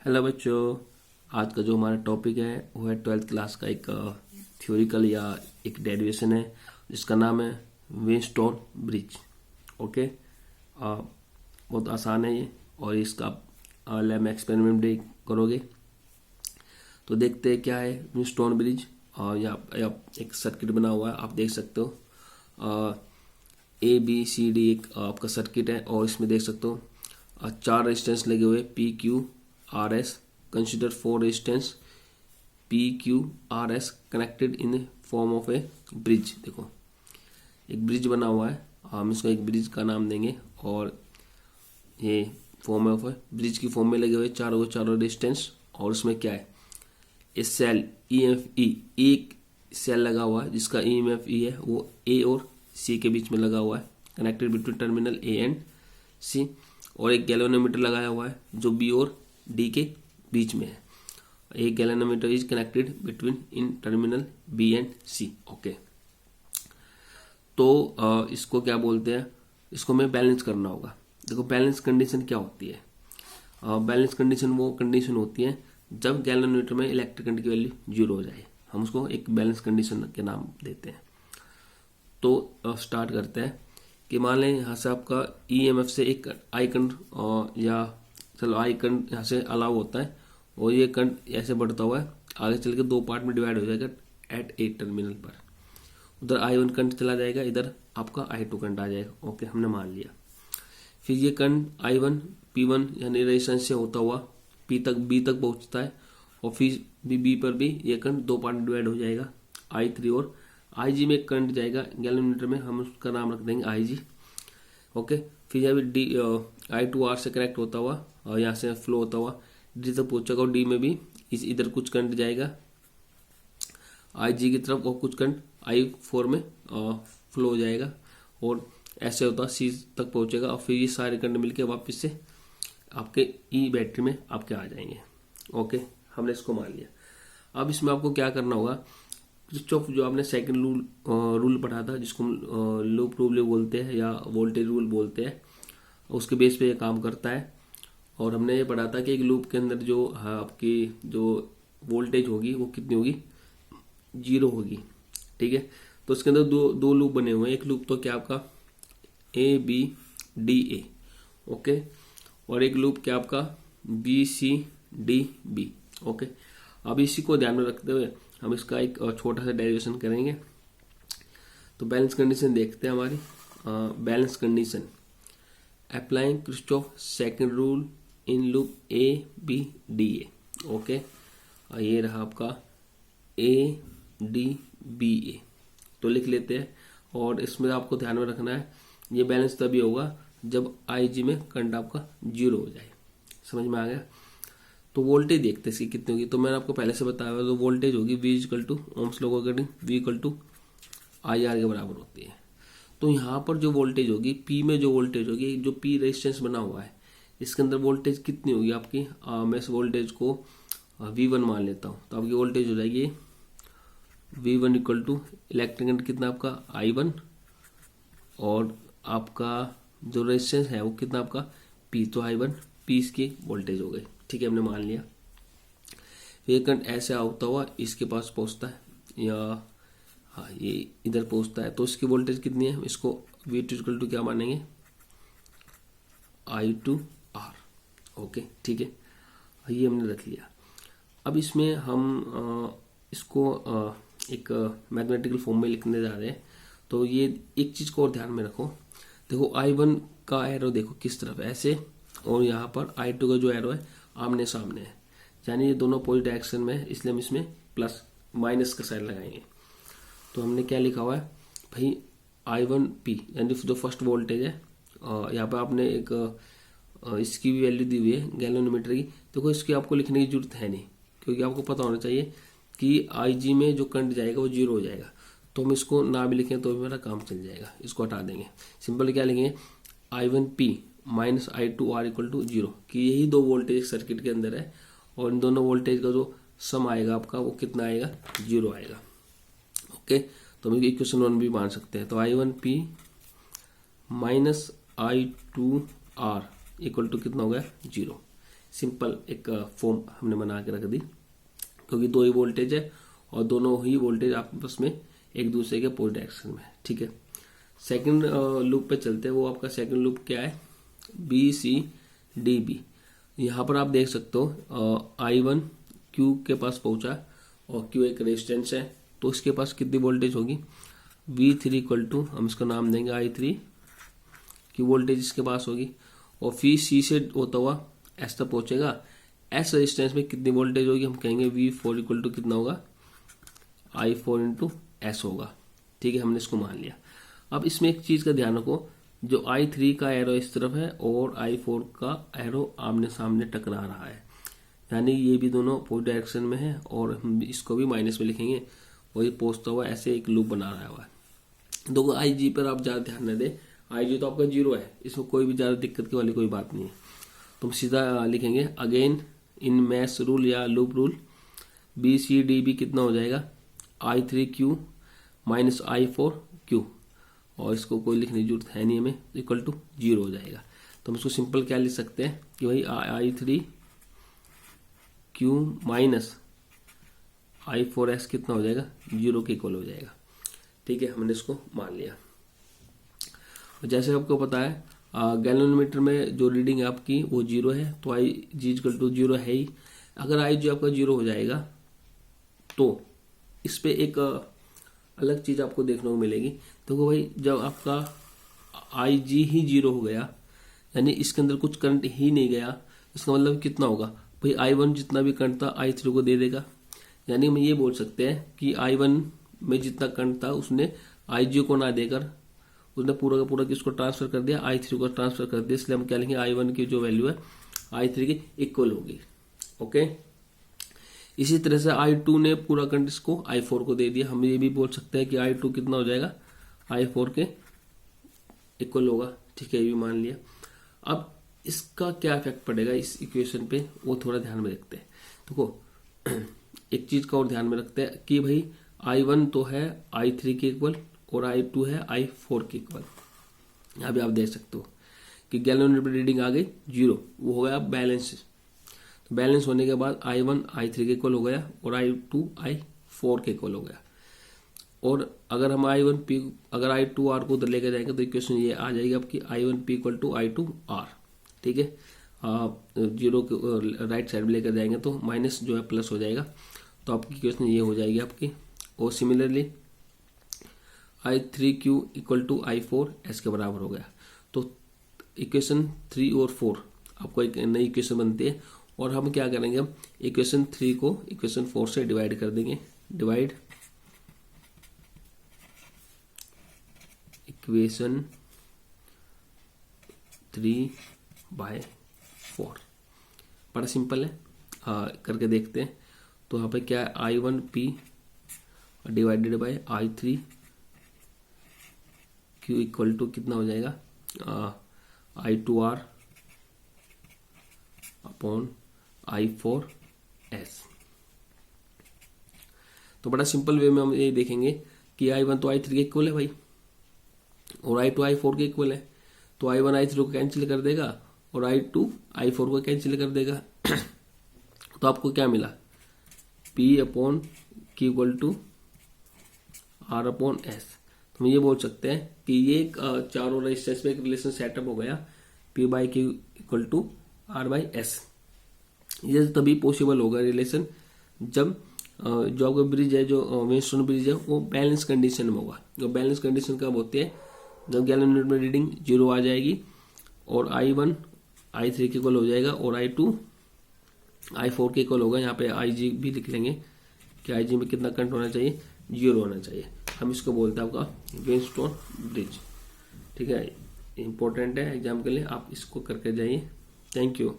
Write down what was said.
Hello बच्चों। आज का जो हमारा टॉपिक है वो है 12th क्लास का एक थ्योरिकल या एक डेरिवेशन है जिसका नाम है वेनस्टोन ब्रिज। ओके। बहुत आसान है ये और इसका लैब में एक्सपेरिमेंट भी करोगे। तो देखते हैं क्या है वेनस्टोन ब्रिज। और यहाँ एक सर्किट बना हुआ है, आप देख सकते हो। ए बी सी डी एक आपका सर्किट है और इसमें देख सकते हो 4 रेजिस्टेंस लगे हुए P Q R S. Consider 4 resistance P Q R S connected in form of A bridge. देखो एक ब्रिज बना हुआ है, हम इसको एक ब्रिज का नाम देंगे और ये फॉर्म ऑफ ए ब्रिज की फॉर्म में लगे हुए चारों रेजिस्टेंस। और उसमें क्या है, इस सेल ई एफ ई एक सेल लगा हुआ है जिसका ई एम एफ ई है वो ए और सी के बीच में लगा हुआ है, connected between terminal A and C. और एक गैल्वेनोमीटर लगाया हुआ है जो बी और डी के बीच में है। एक galvanometer is connected between in terminal B and C. Okay. तो इसको क्या बोलते हैं, इसको हमें बैलेंस करना होगा। देखो बैलेंस कंडीशन क्या होती है। बैलेंस कंडीशन वो कंडीशन होती है जब गैल्वेनोमीटर में इलेक्ट्रिक करंट की वैल्यू 0 हो जाए, हम उसको एक बैलेंस कंडीशन के नाम देते हैं। तो स्टार्ट करते हैं कि मान लें यहाँ से आपका ईएमएफ से एक आई करंट या चलो आई करंट यहाँ से अलाउ होता है और ये करंट ऐसे बढ़ता हुआ है, आगे चल के 2 पार्ट में डिवाइड हो जाएगा एट ए टर्मिनल पर। उधर I1 करंट चला जाएगा, इधर आपका I2 करंट आ जाएगा। ओके, हमने मान लिया। फिर ये करंट I1 P1 यानी रेजिस्टेंस से होता हुआ बी तक पहुंचता है और फिर बी पर भी ये करंट 2 पार्ट में डिवाइड हो जाएगा I3 और IG में करंट जाएगा गैल्वेनोमीटर में, हम उसका नाम रख देंगे IG। ओके। फिर यहाँ I2R से कनेक्ट होता हुआ और यहाँ से फ्लो होता हुआ डी तक पहुंचेगा और डी में भी इधर कुछ करंट जाएगा IG की तरफ और कुछ करंट I4 में फ्लो हो जाएगा और ऐसे होता C तक पहुंचेगा और फिर ये सारे करंट मिलके वापस से आपके ई बैटरी में आपके आ जाएंगे। ओके, हमने इसको मान लिया। अब इसमें आपको क्या करना होगा, किरचॉफ जो आपने सेकंड रूल पढ़ा था जिसको लूप रूल बोलते हैं या वोल्टेज रूल बोलते हैं, उसके बेस पे ये काम करता है। और हमने ये पढ़ा था कि एक लूप के अंदर जो आपकी जो वोल्टेज होगी वो कितनी होगी, 0 होगी। ठीक है। तो इसके अंदर दो लूप बने हुए हैं। एक लूप तो क्या आपका A B D A. Okay. और एक लूप क्या आपका B C D B. Okay. अब इसी को ध्यान में रखते हुए हम इसका एक छोटा सा डेरिवेशन करेंगे। तो बैलेंस कंडीशन देखते हैं हमारी। Balance condition applying Kirchhoff second rule in loop A B D A. Okay. ये रहा आपका ए डी बी ए, तो लिख लेते हैं। और इसमें आपको ध्यान में रखना है ये बैलेंस तभी होगा जब IG में करंट आपका 0 हो जाए। समझ में आ गया। तो वोल्टेज देखते हैं इसकी कितनी होगी। तो मैंने आपको पहले से बताया हुआ, तो वोल्टेज होगी V equal to Ohm's law according V equal to IR के बराबर होती है। तो यहाँ पर जो वोल्टेज होगी P में जो वोल्टेज होगी, जो P रेजिस्टेंस बना हुआ है इसके अंदर वोल्टेज कितनी होगी आपकी, मैं इस वोल्टेज को V1 मान लेता हूँ। तो आपकी वोल्टेज हो जाएगी V1 equal to electric current कितना आपका I1 और आपका जो रेजिस्टेंस है वो कितना आपका P, तो I1 P इसकी वोल्टेज हो गई। ठीक है, हमने मान लिया। ये करंट ऐसे होता हुआ इसके पास पहुंचता है या हाँ ये इधर पहुंचता है, तो इसकी वोल्टेज कितनी है, इसको V2 इक्वल टू क्या मानेंगे I2R। ओके, ठीक है, ये हमने रख लिया। अब इसमें हम इसको एक मैथमेटिकल फॉर्म में लिखने जा रहे हैं। तो ये एक चीज को और ध्यान में रखो। देखो I1 का एरो देखो किस तरफ है, ऐसे, और यहाँ पर I2 का जो एरो है आमने सामने है, यानी ये दोनों अपोजिट डायरेक्शन में है, इसलिए हम इसमें प्लस माइनस का साइन लगाएंगे। तो हमने क्या लिखा हुआ है भाई I1P यानी जो फर्स्ट वोल्टेज है। यहाँ पर आपने एक इसकी भी वैल्यू दी हुई है गैल्वेनोमीटर की। देखो इसकी आपको लिखने की जरूरत है नहीं, क्योंकि आपको पता होना चाहिए कि IG में जो करंट जाएगा वो 0 हो जाएगा। तो हम इसको ना भी लिखें तो भी मेरा काम चल जाएगा, इसको हटा देंगे। सिंपल क्या लिखेंगे I1P minus I2R equal to 0, कि यही 2 वोल्टेज सर्किट के अंदर है और इन दोनों वोल्टेज का जो सम आएगा आपका वो कितना आएगा, 0 आएगा। ओके, तो हम इक्वेशन 1 भी मान सकते हैं। तो I1P minus I2R equal to कितना हो गया, 0। सिंपल एक फॉर्म हमने बना के रख दी, क्योंकि दो ही वोल्टेज है और दोनों ही वोल्टेज आपस में एक दूसरे के अपोजिट डायरेक्शन में है। ठीक है, सेकंड लूप पे चलते हैं। वो आपका सेकंड लूप क्या है, BCDB। यहाँ पर आप देख सकते हो I1 Q के पास पहुंचा और Q एक रेजिस्टेंस है, तो इसके पास कितनी वोल्टेज होगी, V3 इक्वल टू, हम इसका नाम देंगे I3, Q वोल्टेज इसके पास होगी, और फिर C से होता हुआ S तक पहुंचेगा। S रेजिस्टेंस में कितनी वोल्टेज होगी, हम कहेंगे V4 इक्वल टू कितना होगा, I4 इंटू S होगा। ठीक है, हमने इसको मान लिया। अब इसमें एक चीज का ध्यान रखो, जो I3 का एरो इस तरफ है और I4 का एरो आमने सामने टकरा रहा है, यानी ये भी दोनों अपोजिट डायरेक्शन में है, और हम इसको भी माइनस में लिखेंगे, और ये पहुंचता हुआ ऐसे एक लूप बना रहा हुआ है। तो IG पर आप ज्यादा ध्यान न दें, IG तो आपका 0 है, इसमें कोई भी ज्यादा दिक्कत की वाली कोई बात नहीं है। तो हम सीधा लिखेंगे अगेन इन मैश रूल या लूप रूल, BCDB कितना हो जाएगा, I3Q माइनस I4Q, और इसको कोई लिखने की जरूरत है नहीं हमें, इक्वल टू 0 हो जाएगा। तो हम इसको सिंपल क्या लिख सकते हैं कि भाई I3Q माइनस I4S कितना हो जाएगा, 0 के इक्वल हो जाएगा। ठीक है, हमने इसको मान लिया। जैसे आपको पता है गैल्वेनोमीटर में जो रीडिंग है आपकी वो 0 है, तो IG इक्वल टू 0 है ही। अगर IG आपका 0 हो जाएगा तो इस पे एक अलग चीज आपको देखने को मिलेगी। तो भाई जब आपका IG ही 0 हो गया, यानी इसके अंदर कुछ करंट ही नहीं गया, इसका मतलब कितना होगा भाई, I1 जितना भी करंट था I3 को दे देगा। यानी हम ये बोल सकते हैं कि I1 में जितना करंट था उसने IG को ना देकर उसने पूरा का पूरा किसको ट्रांसफर कर दिया, I3 को ट्रांसफर कर दिया। इसलिए हम क्या लिखेंगे, I1 की जो वैल्यू है I3 की इक्वल होगी। ओके, इसी तरह से I2 ने पूरा करंट इसको I4 को दे दिया। हम ये भी बोल सकते हैं कि I2 कितना हो जाएगा, I4 के इक्वल होगा। ठीक है, ये भी मान लिया। अब इसका क्या इफेक्ट पड़ेगा इस इक्वेशन पे, वो थोड़ा ध्यान में रखते हैं। देखो एक चीज का और ध्यान में रखते हैं कि भाई I1 तो है I3 के इक्वल और I2 है I4 के इक्वल। यहाँ भी आप देख सकते हो कि गैल्वेनोमीटर रीडिंग आ गई 0, वो हो गया बैलेंस। तो बैलेंस होने के बाद I1 I3 के इक्वल हो गया और I2 I4 के इक्वल हो गया। और अगर हम अगर I2R को उधर लेकर जाएंगे तो इक्वेशन ये आ जाएगी आपकी I1P इक्वल टू I2R। ठीक है, 0 के राइट साइड में लेकर जाएंगे तो माइनस जो है प्लस हो जाएगा, तो आपकी इक्वेशन ये हो जाएगी आपकी। और similarly I3Q equal to I4S के बराबर हो गया। तो इक्वेशन 3 और 4 आपको एक नई इक्वेशन बनती है, और हम क्या करेंगे, हम इक्वेशन 3 को इक्वेशन 4 से डिवाइड कर देंगे। डिवाइड इक्वेशन 3/4, बड़ा सिंपल है, करके देखते हैं। तो यहाँ पे क्या है, I1P divided by I3Q equal to कितना हो जाएगा, I2R अपॉन I4S। तो बड़ा सिंपल वे में हम ये देखेंगे कि I1 तो I3 के इक्वल है भाई, और I2 I4 के इक्वल है, तो I1 I3 को कैंसिल कर देगा और I2 I4 को कैंसिल कर देगा। तो आपको क्या मिला, P upon Q equal to R upon S। तो हम ये बोल सकते हैं कि ये चारों रेजिस्टेंस में एक रिलेशन सेटअप हो गया, P by Q equal to R by S। ये तभी पॉसिबल होगा रिलेशन जब जो आपका ब्रिज है, जो वेस्टर्न ब्रिज है, वो बैलेंस कंडीशन में होगा। जो बैलेंस कंडीशन कब होती है, जब गैल्वेनोमीटर में रीडिंग 0 आ जाएगी और I1 I3 के इक्वल हो जाएगा और I2 I4 के इक्वल होगा। यहाँ पे IG भी लिख लेंगे कि IG में कितना करंट होना चाहिए, 0 होना चाहिए। हम इसको बोलते हैं आपका वेस्टर्न ब्रिज। ठीक है, इंपॉर्टेंट है एग्जाम के लिए, आप इसको करके जाइए। Thank you.